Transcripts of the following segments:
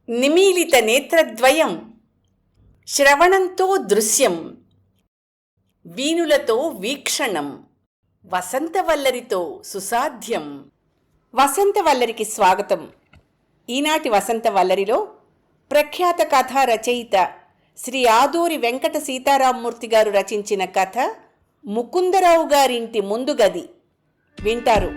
నిమీలిత నేత్రద్వయం, శ్రవణంతో దృశ్యం, వీణులతో వీక్షణం, వసంతవల్లరితో సుసాధ్యం. వసంతవల్లరికి స్వాగతం. ఈనాటి వసంతవల్లరిలో ప్రఖ్యాత కథా రచయిత శ్రీ ఆదూరి వెంకట సీతారామమూర్తి గారు రచించిన కథ ముకుందరావు గారింటి ముందు గది వింటారు.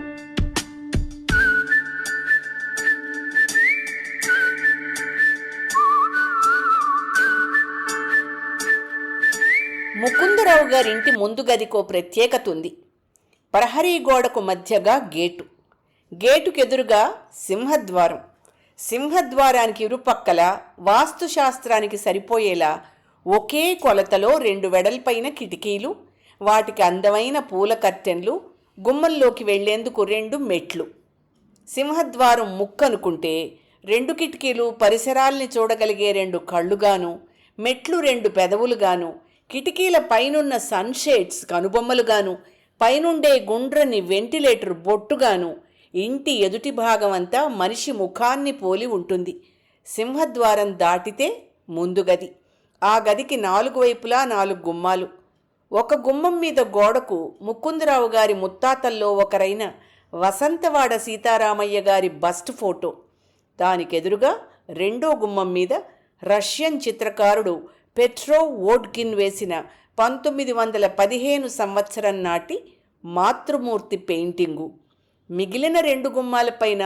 ముకుందరావు గారింటి ముందు గదికో ప్రత్యేకత ఉంది. ప్రహరీ గోడకు మధ్యగా గేటు, గేటుకెదురుగా సింహద్వారం, సింహద్వారానికి ఇరుపక్కల వాస్తుశాస్త్రానికి సరిపోయేలా ఒకే కొలతలో 2 వెడల్పైన కిటికీలు, వాటికి అందమైన పూల కర్టెన్లు, గుమ్మంలోకి వెళ్లేందుకు 2 మెట్లు. సింహద్వారం ముక్కనుకుంటే 2 కిటికీలు పరిసరాల్ని చూడగలిగే 2 కళ్ళుగాను, మెట్లు 2 పెదవులుగాను, కిటికీల పైనున్న సన్షేడ్స్ కనుబొమ్మలుగాను, పైనుండే గుండ్రని వెంటిలేటర్ బొట్టుగాను, ఇంటి ఎదుటి భాగమంతా మనిషి ముఖాన్ని పోలి ఉంటుంది. సింహద్వారం దాటితే ముందు గది. ఆ గదికి 4 వైపులా 4 గుమ్మాలు. ఒక గుమ్మం మీద గోడకు ముకుందరావు గారి ముత్తాతల్లో ఒకరైన వసంతవాడ సీతారామయ్య గారి బస్ట్ ఫోటో. దానికెదురుగా రెండో గుమ్మం మీద రష్యన్ చిత్రకారుడు పెట్రోవ్ వోడ్కిన్ వేసిన 1915 సంవత్సరం నాటి మాతృమూర్తి పెయింటింగు. మిగిలిన 2 గుమ్మాలపైన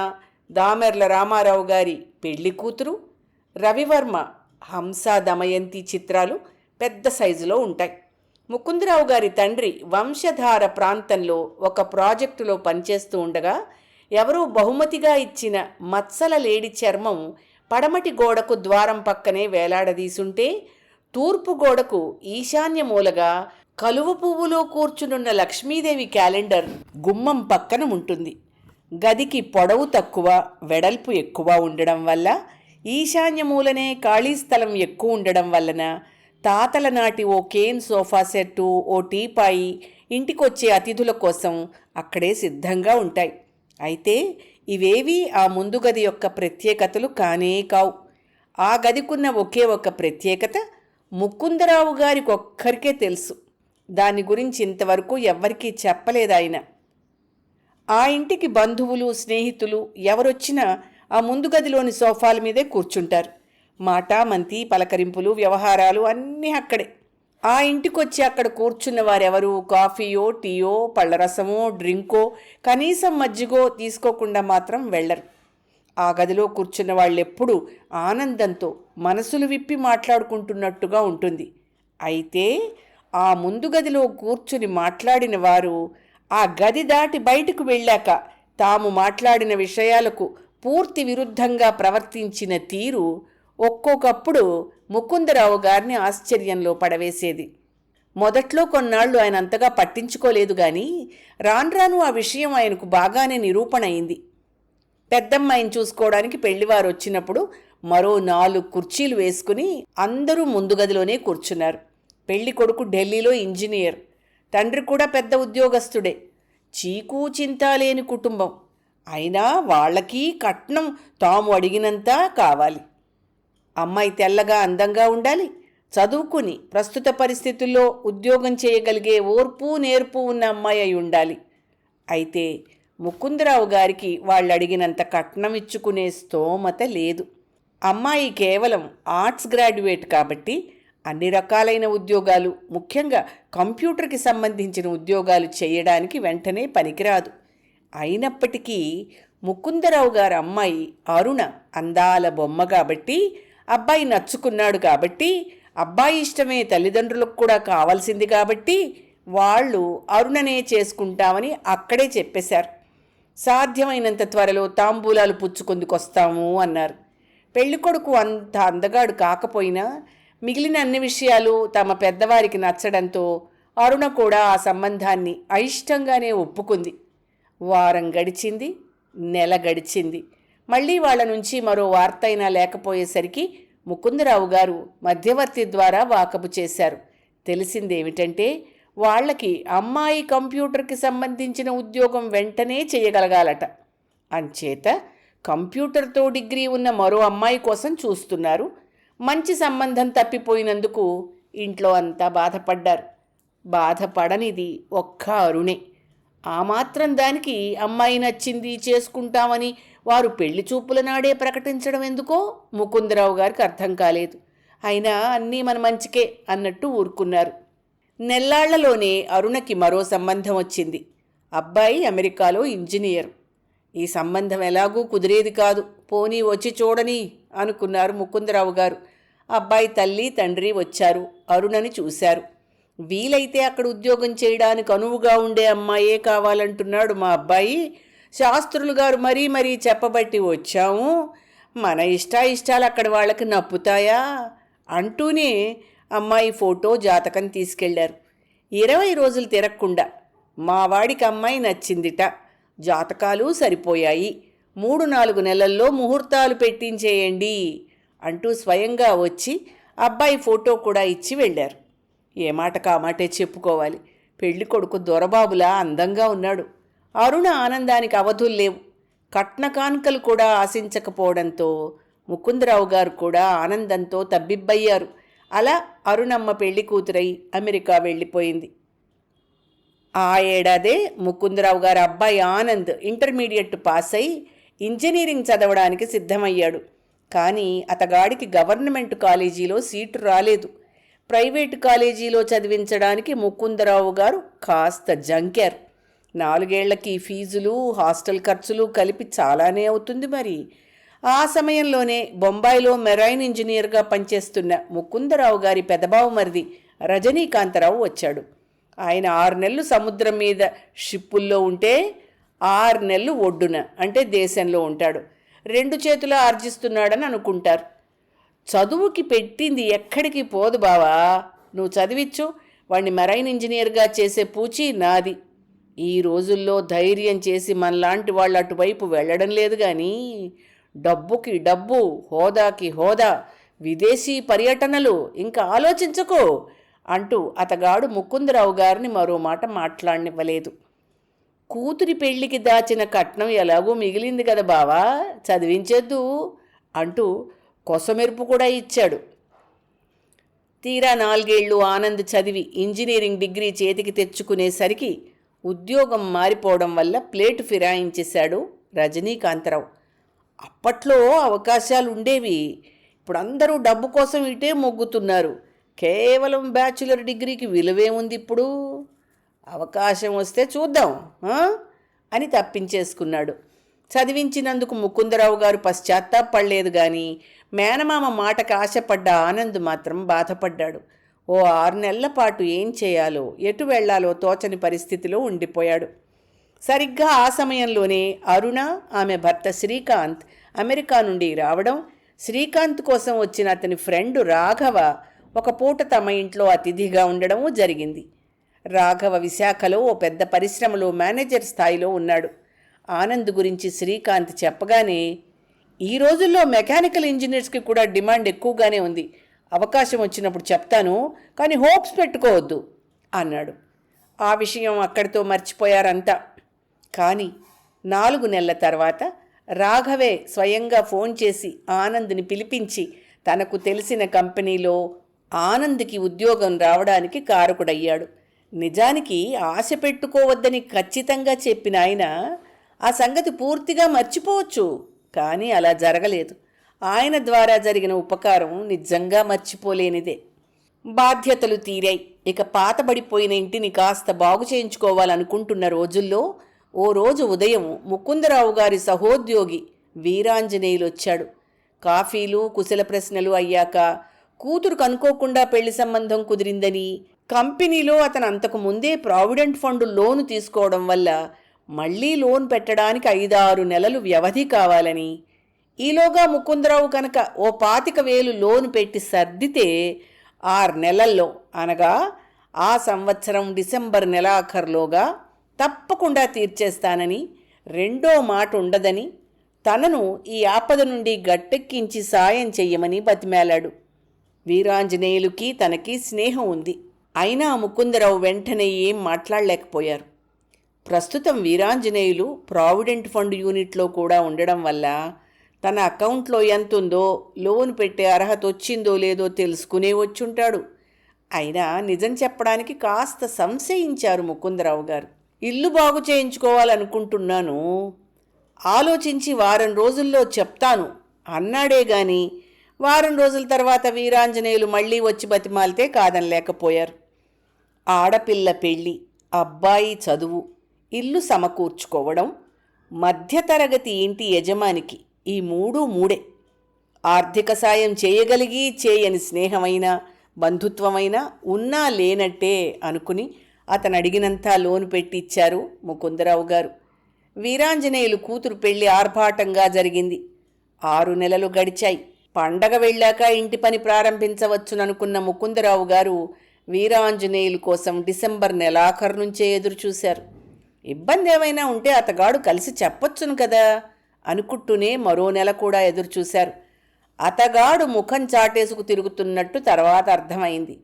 దామెర్ల రామారావు గారి పెళ్లి కూతురు, రవివర్మ హంస దమయంతి చిత్రాలు పెద్ద సైజులో ఉంటాయి. ముకుందరావు గారి తండ్రి వంశధార ప్రాంతంలో ఒక ప్రాజెక్టులో పనిచేస్తూ ఉండగా ఎవరూ బహుమతిగా ఇచ్చిన మత్సల లేడి చర్మం పడమటి గోడకు ద్వారం పక్కనే వేలాడదీసుంటే, తూర్పు గోడకు ఈశాన్య మూలగా కలువ పువ్వులో కూర్చునున్న లక్ష్మీదేవి క్యాలెండర్ గుమ్మం పక్కన ఉంటుంది. గదికి పొడవు తక్కువ, వెడల్పు ఎక్కువ ఉండడం వల్ల, ఈశాన్య మూలనే ఖాళీ స్థలం ఎక్కువ ఉండడం వలన తాతల నాటి ఓ కేన్ సోఫా సెట్టు, ఓ టీపాయి ఇంటికొచ్చే అతిథుల కోసం అక్కడే సిద్ధంగా ఉంటాయి. అయితే ఇవేవీ ఆ ముందు గది యొక్క ప్రత్యేకతలు కానే కావు. ఆ గదికున్న ఒకే ఒక ప్రత్యేకత ముకుందరావు గారికి ఒక్కరికే తెలుసు. దాని గురించి ఇంతవరకు ఎవ్వరికీ చెప్పలేదాయన. ఆ ఇంటికి బంధువులు, స్నేహితులు ఎవరొచ్చినా ఆ ముందు గదిలోని సోఫాల మీదే కూర్చుంటారు. మాట, మంతి, పలకరింపులు, వ్యవహారాలు అన్నీ అక్కడే. ఆ ఇంటికొచ్చి అక్కడ కూర్చున్న వారెవరు కాఫీయో, టీయో, పళ్ళరసమో, డ్రింకో, కనీసం మజ్జిగో తీసుకోకుండా మాత్రం వెళ్ళరు. ఆ గదిలో కూర్చున్న వాళ్ళెప్పుడూ ఆనందంతో మనసులు విప్పి మాట్లాడుకుంటున్నట్టుగా ఉంటుంది. అయితే ఆ ముందు గదిలో కూర్చుని మాట్లాడిన వారు ఆ గది దాటి బయటకు వెళ్ళాక తాము మాట్లాడిన విషయాలకు పూర్తి విరుద్ధంగా ప్రవర్తించిన తీరు ఒక్కొక్కప్పుడు ముకుందరావు గారిని ఆశ్చర్యంలో పడవేసేది. మొదట్లో కొన్నాళ్ళు ఆయన అంతగా పట్టించుకోలేదు గాని రాను ఆ విషయం ఆయనకు బాగానే నిరూపణ అయింది. పెద్దమ్మాయిని చూసుకోవడానికి పెళ్లివారు వచ్చినప్పుడు మరో 4 కుర్చీలు వేసుకుని అందరూ ముందు గదిలోనే కూర్చున్నారు. పెళ్లి కొడుకు ఢిల్లీలో ఇంజనీర్, తండ్రి కూడా పెద్ద ఉద్యోగస్తుడే. చీకు చింత లేని కుటుంబం. అయినా వాళ్ళకి కట్నం తాము అడిగినంత కావాలి. అమ్మాయి తెల్లగా అందంగా ఉండాలి, చదువుకుని ప్రస్తుత పరిస్థితుల్లో ఉద్యోగం చేయగలిగే ఓర్పు నేర్పు ఉన్న అమ్మాయి అయి ఉండాలి. అయితే ముకుందరావు గారికి వాళ్ళు అడిగినంత కట్నం ఇచ్చుకునే స్తోమత లేదు. అమ్మాయి కేవలం ఆర్ట్స్ గ్రాడ్యుయేట్ కాబట్టి అన్ని రకాలైన ఉద్యోగాలు, ముఖ్యంగా కంప్యూటర్కి సంబంధించిన ఉద్యోగాలు చేయడానికి వెంటనే పనికిరాదు. అయినప్పటికీ ముకుందరావు గారి అమ్మాయి అరుణ అందాల బొమ్మ కాబట్టి, అబ్బాయి నచ్చుకున్నాడు కాబట్టి, అబ్బాయి ఇష్టమే తల్లిదండ్రులకు కూడా కావాల్సింది కాబట్టి వాళ్ళు అరుణనే చేసుకుంటామని అక్కడే చెప్పేశారు. సాధ్యమైనంత త్వరలో తాంబూలాలు పుచ్చుకొందుకొస్తాము అన్నారు. పెళ్ళికొడుకు అంత అందగాడు కాకపోయినా మిగిలిన అన్ని విషయాలు తమ పెద్దవారికి నచ్చడంతో అరుణ కూడా ఆ సంబంధాన్ని అయిష్టంగానే ఒప్పుకుంది. వారం గడిచింది, నెల గడిచింది. మళ్ళీ వాళ్ళ నుంచి మరో వార్త అయినా లేకపోయేసరికి ముకుందరావు గారు మధ్యవర్తి ద్వారా వాకబు చేశారు. తెలిసిందేమిటంటే వాళ్ళకి అమ్మాయి కంప్యూటర్కి సంబంధించిన ఉద్యోగం వెంటనే చేయగలగాలట. అంచేత కంప్యూటర్తో డిగ్రీ ఉన్న మరో అమ్మాయి కోసం చూస్తున్నారు. మంచి సంబంధం తప్పిపోయినందుకు ఇంట్లో అంతా బాధపడ్డారు. బాధపడనిది ఒక్క అరుణే. ఆ మాత్రం దానికి అమ్మాయి నచ్చింది చేసుకుంటామని వారు పెళ్లి చూపుల నాడే ప్రకటించడం ఎందుకో ముకుందరావు గారికి అర్థం కాలేదు. అయినా అన్నీ మన మంచికే అన్నట్టు ఊరుకున్నారు. నెల్లాళ్లలోనే అరుణకి మరో సంబంధం వచ్చింది. అబ్బాయి అమెరికాలో ఇంజనీర్. ఈ సంబంధం ఎలాగూ కుదిరేది కాదు, పోనీ వచ్చి చూడని అనుకున్నారు ముకుందరావు గారు. అబ్బాయి తల్లి తండ్రి వచ్చారు, అరుణని చూశారు. వీలైతే అక్కడ ఉద్యోగం చేయడానికి అనువుగా ఉండే అమ్మాయే కావాలంటున్నాడు మా అబ్బాయి. శాస్త్రులు గారు మరీ మరీ చెప్పబట్టి వచ్చాము, మన ఇష్టాయిష్టాలు అక్కడ వాళ్ళకి నప్పుతాయా అంటూనే అమ్మాయి ఫోటో జాతకం తీసుకెళ్లారు. 20 రోజులు తిరగకుండా మా వాడికి అమ్మాయి నచ్చిందిట, జాతకాలు సరిపోయాయి, 3-4 నెలల్లో ముహూర్తాలు పెట్టించేయండి అంటూ స్వయంగా వచ్చి అబ్బాయి ఫోటో కూడా ఇచ్చి వెళ్ళారు. ఏ మాట కామాటే చెప్పుకోవాలి. పెళ్లి కొడుకు దొరబాబులా అందంగా ఉన్నాడు. అరుణ ఆనందానికి అవధులు లేవు. కట్న కానుకలు కూడా ఆశించకపోవడంతో ముకుందరావు గారు కూడా ఆనందంతో తబ్బిబ్బయ్యారు. అలా అరుణమ్మ పెళ్లి కూతురై అమెరికా వెళ్ళిపోయింది. ఆ ఏడాదే ముకుందరావు గారు అబ్బాయి ఆనంద్ ఇంటర్మీడియట్ పాస్ అయి ఇంజనీరింగ్ చదవడానికి సిద్ధమయ్యాడు. కానీ అతగాడికి గవర్నమెంట్ కాలేజీలో సీటు రాలేదు. ప్రైవేటు కాలేజీలో చదివించడానికి ముకుందరావు గారు కాస్త జంకారు. 4 ఏళ్లకి ఫీజులు హాస్టల్ ఖర్చులు కలిపి చాలానే అవుతుంది మరి. ఆ సమయంలోనే బొంబాయిలో మెరైన్ ఇంజనీర్గా పనిచేస్తున్న ముకుందరావు గారి పెదబావమరిది రజనీకాంతరావు వచ్చాడు. ఆయన 6 నెలలు సముద్రం మీద షిప్పుల్లో ఉంటే 6 నెలలు ఒడ్డున అంటే దేశంలో ఉంటాడు. 2 చేతులా ఆర్జిస్తున్నాడని అనుకుంటారు. చదువుకి పెట్టింది ఎక్కడికి పోదు బావా, నువ్వు చదివిచ్చు, వాణ్ణి మెరైన్ ఇంజనీర్గా చేసే పూచి నాది. ఈ రోజుల్లో ధైర్యం చేసి మనలాంటి వాళ్ళు అటువైపు వెళ్ళడం లేదు. కానీ డబ్బుకి డబ్బు, హోదాకి హోదా, విదేశీ పర్యటనలు ఇంకా ఆలోచించకు అంటూ అతగాడు ముకుందరావు గారిని మరో మాట మాట్లాడనివ్వలేదు. కూతురి పెళ్లికి దాచిన కట్నం ఎలాగూ మిగిలింది కదా బావా, చదివించేద్దు అంటూ కొసమెరుపు కూడా ఇచ్చాడు. తీరా 4 ఏళ్ళు ఆనంద్ చదివి ఇంజనీరింగ్ డిగ్రీ చేతికి తెచ్చుకునేసరికి ఉద్యోగం మారిపోవడం వల్ల ప్లేటు ఫిరాయించేశాడు రజనీకాంతరావు. అప్పట్లో అవకాశాలు ఉండేవి, ఇప్పుడు అందరూ డబ్బు కోసం ఇటే మొగ్గుతున్నారు. కేవలం బ్యాచులర్ డిగ్రీకి విలువేముంది ఇప్పుడు? అవకాశం వస్తే చూద్దాం అని తప్పించేసుకున్నాడు. చదివించినందుకు ముకుందరావు గారు పశ్చాత్తాపడలేదు. కానీ మేనమామ మాటకు ఆశపడ్డ ఆనంద్ మాత్రం బాధపడ్డాడు. ఓ 6 నెలల పాటు ఏం చేయాలో ఎటు వెళ్లాలో తోచని పరిస్థితిలో ఉండిపోయాడు. సరిగ్గా ఆ సమయంలోనే అరుణ, ఆమె భర్త శ్రీకాంత్ అమెరికా నుండి రావడం, శ్రీకాంత్ కోసం వచ్చిన అతని ఫ్రెండ్ రాఘవ ఒక పూట తమ ఇంట్లో అతిథిగా ఉండడము జరిగింది. రాఘవ విశాఖలో ఓ పెద్ద పరిశ్రమలో మేనేజర్ స్థాయిలో ఉన్నాడు. ఆనంద్ గురించి శ్రీకాంత్ చెప్పగానే, ఈ రోజుల్లో మెకానికల్ ఇంజనీర్స్కి కూడా డిమాండ్ ఎక్కువగానే ఉంది, అవకాశం వచ్చినప్పుడు చెప్తాను, కానీ హోప్స్ పెట్టుకోవద్దు అన్నాడు. ఆ విషయం అక్కడితో మర్చిపోయారంతా. కానీ 4 నెలల తర్వాత రాఘవే స్వయంగా ఫోన్ చేసి ఆనంద్ని పిలిపించి తనకు తెలిసిన కంపెనీలో ఆనంద్కి ఉద్యోగం రావడానికి కారకుడయ్యాడు. నిజానికి ఆశ పెట్టుకోవద్దని ఖచ్చితంగా చెప్పిన ఆయన ఆ సంగతి పూర్తిగా మర్చిపోవచ్చు. కానీ అలా జరగలేదు. ఆయన ద్వారా జరిగిన ఉపకారం నిజంగా మర్చిపోలేనిదే. బాధ్యతలు తీరాయి. ఇక పాతబడిపోయిన ఇంటిని కాస్త బాగు చేయించుకోవాలనుకుంటున్న రోజుల్లో ఓ రోజు ఉదయం ముకుందరావు గారి సహోద్యోగి వీరాంజనేయులు వచ్చాడు. కాఫీలు కుశల ప్రశ్నలు అయ్యాక కూతురుకు అనుకోకుండా పెళ్లి సంబంధం కుదిరిందని, కంపెనీలో అతను అంతకు ముందే ప్రావిడెంట్ ఫండ్ లోను తీసుకోవడం వల్ల మళ్లీ లోన్ పెట్టడానికి 5-6 నెలలు వ్యవధి కావాలని, ఈలోగా ముకుందరావు కనుక ఓ 25,000 లోను పెట్టి సర్దితే 6 నెలల్లో అనగా ఆ సంవత్సరం డిసెంబర్ నెలాఖరులోగా తప్పకుండా తీర్చేస్తానని, రెండో మాట ఉండదని, తనను ఈ ఆపద నుండి గట్టెక్కించి సాయం చెయ్యమని బతిమాలాడు. వీరాంజనేయులకి తనకి స్నేహం ఉంది. అయినా ముకుందరావు వెంటనే ఏం మాట్లాడలేకపోయారు. ప్రస్తుతం వీరాంజనేయులు ప్రావిడెంట్ ఫండ్ యూనిట్లో కూడా ఉండడం వల్ల తన అకౌంట్లో ఎంతుందో, లోన్ పెట్టే అర్హత వచ్చిందో లేదో తెలుసుకునే వచ్చుంటాడు. అయినా నిజం చెప్పడానికి కాస్త సంశయించారు ముకుందరావు గారు. ఇల్లు బాగు చేయించుకోవాలనుకుంటున్నాను, ఆలోచించి వారం రోజుల్లో చెప్తాను అన్నాడే గాని వారం రోజుల తర్వాత వీరాంజనేయులు మళ్ళీ వచ్చి బతిమాలితే కాదనలేకపోయారు. ఆడపిల్ల పెళ్ళి, అబ్బాయి చదువు, ఇల్లు సమకూర్చుకోవడం, మధ్యతరగతి ఇంటి యజమానికి ఈ మూడే. ఆర్థిక సాయం చేయగలిగి చేయని స్నేహమైనా బంధుత్వమైనా ఉన్నా లేనట్టే అనుకుని అతను అడిగినంతా లోను పెట్టి ఇచ్చారు ముకుందరావు గారు. వీరాంజనేయులు కూతురు పెళ్లి ఆర్భాటంగా జరిగింది. 6 నెలలు గడిచాయి. పండగ వెళ్ళాక ఇంటి పని ప్రారంభించవచ్చుననుకున్న ముకుందరావు గారు వీరాంజనేయులు కోసం డిసెంబర్ నెలాఖరు నుంచే ఎదురుచూశారు. ఇబ్బంది ఏమైనా ఉంటే అతగాడు కలిసి చెప్పొచ్చును కదా అనుకుంటూనే మరో నెల కూడా ఎదురుచూశారు. అతగాడు ముఖం చాటేసుకు తిరుగుతున్నట్టు తర్వాత అర్థమైంది.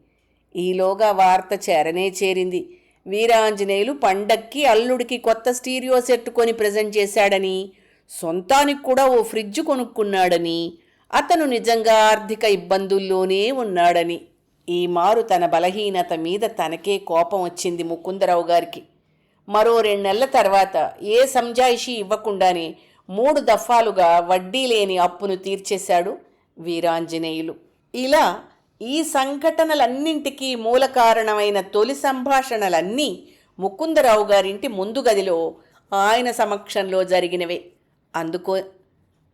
ఈలోగా వార్త చేరింది. వీరాంజనేయులు పండక్కి అల్లుడికి కొత్త స్టీరియో సెట్ కొని ప్రజెంట్ చేశాడని, సొంతానికి కూడా ఓ ఫ్రిడ్జ్ కొనుక్కున్నాడని, అతను నిజంగా ఆర్థిక ఇబ్బందుల్లోనే ఉన్నాడని. ఈ మారు తన బలహీనత మీద తనకే కోపం వచ్చింది ముకుందరావు గారికి. మరో 2 నెలల తర్వాత ఏ సంజాయిషీ ఇవ్వకుండానే 3 దఫాలుగా వడ్డీ లేని అప్పును తీర్చేశాడు వీరాంజనేయులు. ఇలా ఈ సంఘటనలన్నింటికీ మూల కారణమైన తొలి సంభాషణలన్నీ ముకుందరావు గారింటి ముందు గదిలో ఆయన సమక్షంలో జరిగినవే.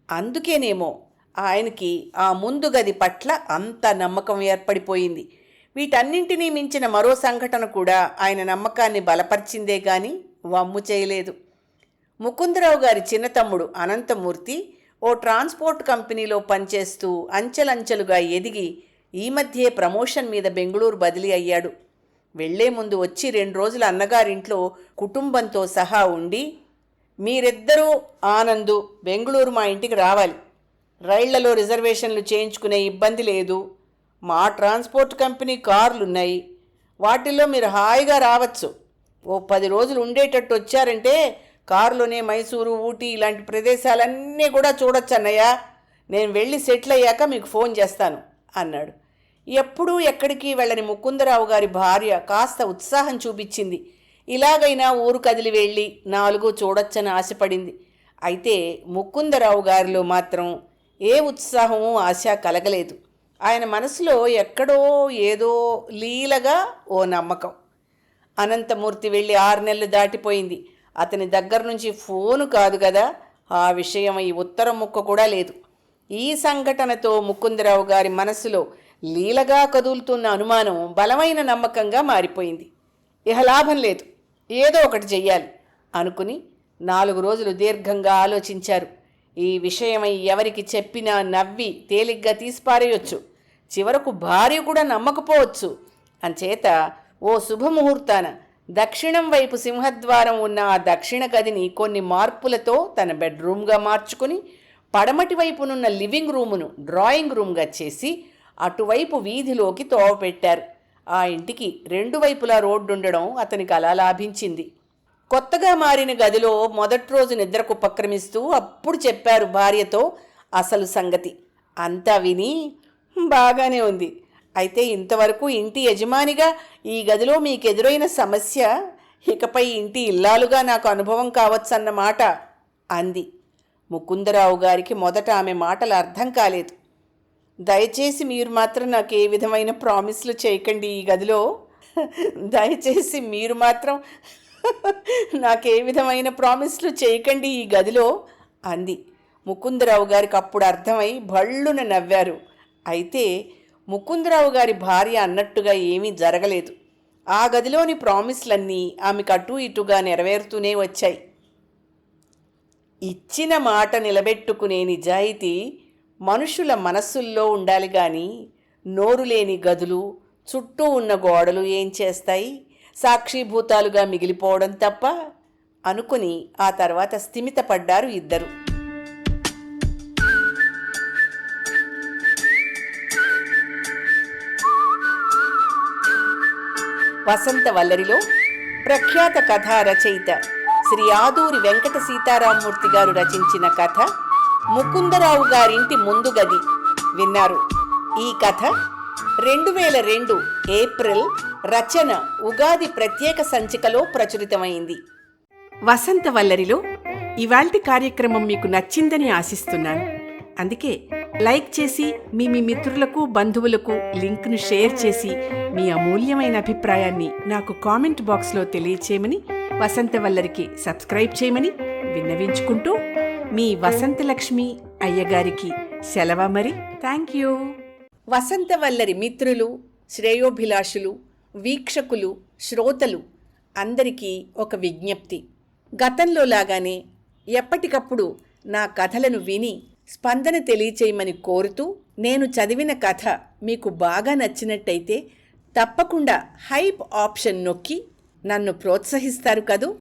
అందుకేనేమో ఆయనకి ఆ ముందు గది పట్ల అంత నమ్మకం ఏర్పడిపోయింది. వీటన్నింటినీ మించిన మరో సంఘటన కూడా ఆయన నమ్మకాన్ని బలపరిచిందే గాని వమ్ము చేయలేదు. ముకుందరావు గారి చిన్న తమ్ముడు అనంతమూర్తి ఓ ట్రాన్స్పోర్ట్ కంపెనీలో పనిచేస్తూ అంచెలంచెలుగా ఎదిగి ఈ మధ్యే ప్రమోషన్ మీద బెంగుళూరు బదిలీ అయ్యాడు. వెళ్లే ముందు వచ్చి 2 రోజులు అన్నగారింట్లో కుటుంబంతో సహా ఉండి, మీరిద్దరూ ఆనందు బెంగుళూరు మా ఇంటికి రావాలి, రైళ్లలో రిజర్వేషన్లు చేయించుకునే ఇబ్బంది లేదు, మా ట్రాన్స్పోర్ట్ కంపెనీ కార్లున్నాయి, వాటిల్లో మీరు హాయిగా రావచ్చు, ఓ 10 రోజులు ఉండేటట్టు వచ్చారంటే కారులోనే మైసూరు, ఊటీ ఇలాంటి ప్రదేశాలన్నీ కూడా చూడొచ్చు అన్నయ్య, నేను వెళ్ళి సెటిల్ అయ్యాక మీకు ఫోన్ చేస్తాను అన్నాడు. ఎప్పుడూ ఎక్కడికి వెళ్ళని ముకుందరావు గారి భార్య కాస్త ఉత్సాహం చూపించింది. ఇలాగైనా ఊరు కదిలి వెళ్ళి 4 చూడొచ్చని ఆశపడింది. అయితే ముకుందరావు గారిలో మాత్రం ఏ ఉత్సాహమూ ఆశ కలగలేదు. ఆయన మనసులో ఎక్కడో ఏదో లీలగా ఓ నమ్మకం. అనంతమూర్తి వెళ్ళి 6 నెలలు దాటిపోయింది. అతని దగ్గర నుంచి ఫోను కాదు కదా, ఆ విషయం ఈ ఉత్తరం ముక్క కూడా లేదు. ఈ సంఘటనతో ముకుందరావు గారి మనసులో లీలగా కదులుతున్న అనుమానం బలమైన నమ్మకంగా మారిపోయింది. ఇహ లాభం లేదు, ఏదో ఒకటి చెయ్యాలి అనుకుని 4 రోజులు దీర్ఘంగా ఆలోచించారు. ఈ విషయమై ఎవరికి చెప్పినా నవ్వి తేలిగ్గా తీసిపారేయొచ్చు, చివరకు భార్య కూడా నమ్మకపోవచ్చు. అంచేత ఓ శుభముహూర్తాన దక్షిణం వైపు సింహద్వారం ఉన్న ఆ దక్షిణ గదిని కొన్ని మార్పులతో తన బెడ్రూమ్గా మార్చుకుని పడమటి వైపునున్న లివింగ్ రూమును డ్రాయింగ్ రూమ్గా చేసి అటువైపు వీధిలోకి తోవ పెట్టారు. ఆ ఇంటికి 2 వైపులా రోడ్డుండడం అతనికి అలా లాభించింది. కొత్తగా మారిన గదిలో మొదటి రోజు నిద్రకు ఉపక్రమిస్తూ అప్పుడు చెప్పారు భార్యతో అసలు సంగతి. అంతా విని బాగానే ఉంది, అయితే ఇంతవరకు ఇంటి యజమానిగా ఈ గదిలో మీకెదురైన సమస్య ఇకపై ఇంటి ఇల్లాలుగా నాకు అనుభవం కావచ్చన్నమాట అంది. ముకుందరావు గారికి మొదట ఆమె మాటలు అర్థం కాలేదు. దయచేసి మీరు మాత్రం నాకు ఏ విధమైన ప్రామిస్లు చేయకండి ఈ గదిలో, దయచేసి మీరు మాత్రం నాకే విధమైన ప్రామిస్లు చేయకండి ఈ గదిలో అంది. ముకుందరావు గారికి అప్పుడు అర్థమై భళ్ళున నవ్వారు. అయితే ముకుందరావు గారి భార్య అన్నట్టుగా ఏమీ జరగలేదు. ఆ గదిలోని ప్రామిస్లన్నీ ఆమెకు అటూ ఇటుగా నెరవేరుతూనే వచ్చాయి. ఇచ్చిన మాట నిలబెట్టుకునే నిజాయితీ మనుషుల మనస్సుల్లో ఉండాలి గాని నోరు లేని గదులు, చుట్టూ ఉన్న గోడలు ఏం చేస్తాయి, సాక్షిభూతాలుగా మిగిలిపోవడం తప్ప అనుకుని ఆ తర్వాత స్థిమితపడ్డారు ఇద్దరు. వసంత వల్లరిలో ప్రఖ్యాత కథా రచయిత శ్రీ ఆదూరి వెంకట సీతారామూర్తి గారు రచించిన కథ ముకుందరావు గారింటి ముందు గది విన్నారు. ఈ కథ 2002 ఏప్రిల్ రచన ఉగాది ప్రత్యేక సంచికలో ప్రచురితమైంది. వసంతవల్లరిలో ఇవాల్టి కార్యక్రమం మీకు నచ్చిందని ఆశిస్తున్నాను. అందుకే లైక్ చేసి మీ మిత్రులకు బంధువులకు లింక్ను షేర్ చేసి మీ అమూల్యమైన అభిప్రాయాన్ని నాకు కామెంట్ బాక్స్లో తెలియచేయమని, వసంతవల్లరికి సబ్స్క్రైబ్ చేయమని విన్నవించుకుంటూ మీ వసంతలక్ష్మి అయ్యగారికి సెలవు. మరి థ్యాంక్ యూ. వసంతవల్లరి మిత్రులు, శ్రేయోభిలాషులు, వీక్షకులు, శ్రోతలు అందరికీ ఒక విజ్ఞప్తి. గతంలో లాగానే ఎప్పటికప్పుడు నా కథలను విని స్పందన తెలియచేయమని కోరుతూ, నేను చదివిన కథ మీకు బాగా నచ్చినట్టయితే తప్పకుండా హైప్ ఆప్షన్ నొక్కి నన్ను ప్రోత్సహిస్తారు కదూ.